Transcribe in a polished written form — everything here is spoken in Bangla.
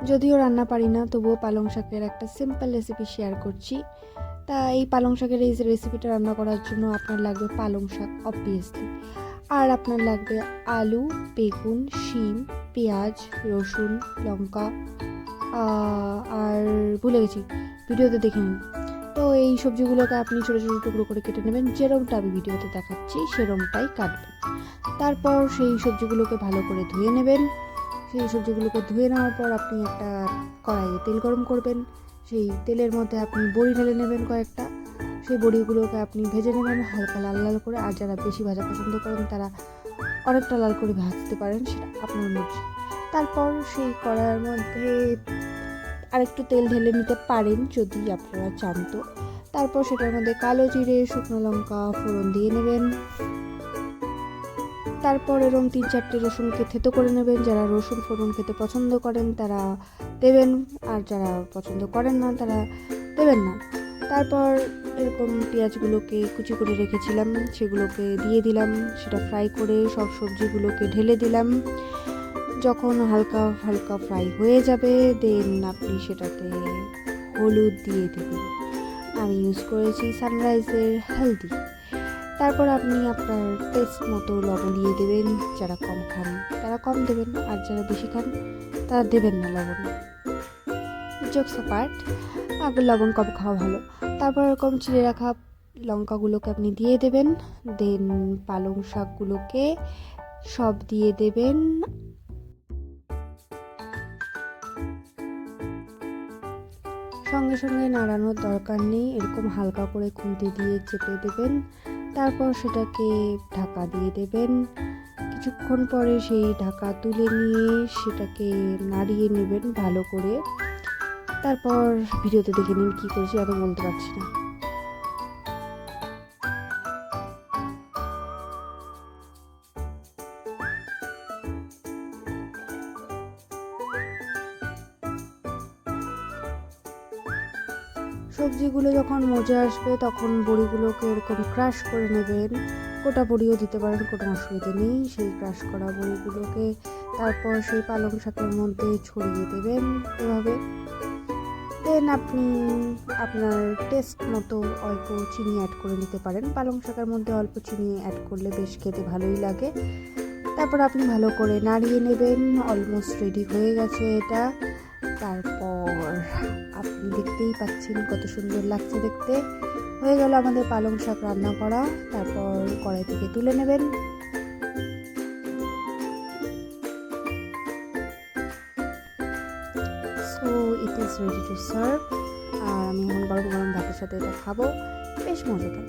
যদিও রান্না পারি না, তবুও পালং শাকের একটা সিম্পল রেসিপি শেয়ার করছি। তা এই পালং শাকের এই রেসিপিটা রান্না করার জন্য আপনার লাগবে পালং শাক অবভিয়াসলি, আর আপনার লাগবে আলু, বেগুন, শিম, পেঁয়াজ, রসুন, লঙ্কা, আর ভুলে গেছি, ভিডিওতে দেখে নিন। তো এই সবজিগুলোকে আপনি ছোটো ছোটো টুকরো করে কেটে নেবেন, যেরকমটা আমি ভিডিওতে দেখাচ্ছি সেরকমটাই কাটবেন। তারপর সেই সবজিগুলোকে ভালো করে ধুয়ে নেবেন। সেই সবজিগুলোকে ধুয়ে নেওয়ার পর আপনি একটা কড়াইয়ে তেল গরম করবেন। সেই তেলের মধ্যে আপনি বড়ি ঢেলে নেবেন কয়েকটা। সেই বড়িগুলোকে আপনি ভেজে নেবেন হালকা লাল লাল করে, আর যারা বেশি ভাজা পছন্দ করেন তারা অনেকটা লাল করে ভাজতে পারেন, সেটা আপনার মর্জি। তারপর সেই কড়াইয়ের মধ্যে আরেকটু তেল ঢেলে নিতে পারেন যদি আপনারা চান তো। তারপর সেটার মধ্যে কালো জিরে, শুকনো লঙ্কা ফোড়ন দিয়ে নেবেন। তারপর এরকম 3-4টে রসুনকে থেতো করে নেবেন। যারা রসুন ফোড়ন খেতে পছন্দ করেন তারা দেবেন, আর যারা পছন্দ করেন না তারা দেবেন না। তারপর এরকম পেঁয়াজগুলোকে কুচি করে রেখেছিলাম সেগুলোকে দিয়ে দিলাম, সেটা ফ্রাই করে সব সবজিগুলোকে ঢেলে দিলাম। যখন হালকা হালকা ফ্রাই হয়ে যাবে দেন আপনি সেটাতে হলুদ দিয়ে দেবেন। আমি ইউজ করেছি সানরাইজের হলদি। তারপর আপনি আপনার টেস্ট মতো লবণ দিয়ে দেবেন। যারা কম খান তারা কম দেবেন, আর যারা বেশি খান তারা দেবেন না লবণ। জোকস অ্যাপার্ট, আবার লবণ কম খাওয়া ভালো। তারপর এরকম চিড়ে রাখা লঙ্কাগুলোকে আপনি দিয়ে দেবেন। দেন পালং শাকগুলোকে সব দিয়ে দেবেন। সঙ্গে সঙ্গে নাড়ানোর দরকার নেই, এরকম হালকা করে খুন্তি দিয়ে চেপে দেবেন। তারপর সেটাকে ঢাকা দিয়ে দেবেন। কিছুক্ষণ পরে সেই ঢাকা তুলে নিয়ে সেটাকে নাড়িয়ে নেবেন ভালো করে। তারপর ভিডিওতে দেখে নিন কী করেছি, আমি বলতে পারছি না। সবজিগুলো যখন মজে আসবে তখন বড়িগুলোকে এরকম ক্রাশ করে নেবেন। গোটা বড়িও দিতে পারেন, কোনো অসুবিধা নেই। সেই ক্রাশ করা বড়িগুলোকে তারপর সেই পালং শাকের মধ্যে ছড়িয়ে দেবেন এভাবে। দেন আপনি আপনার টেস্ট মতো অল্প চিনি অ্যাড করে নিতে পারেন। পালং শাকের মধ্যে অল্প চিনি অ্যাড করলে বেশ খেতে ভালোই লাগে। তারপর আপনি ভালো করে নাড়িয়ে নেবেন। অলমোস্ট রেডি হয়ে গেছে এটা। তারপর আপনি দেখতেই পাচ্ছেন কত সুন্দর লাগছে দেখতে। হয়ে গেল আমাদের পালং শাক রান্না করা। তারপর কড়াই থেকে তুলে নেবেন। So it is ready to serve. আর আমি এখন গরম গরম ভাতের সাথে এটা খাবো, বেশ মজাদার।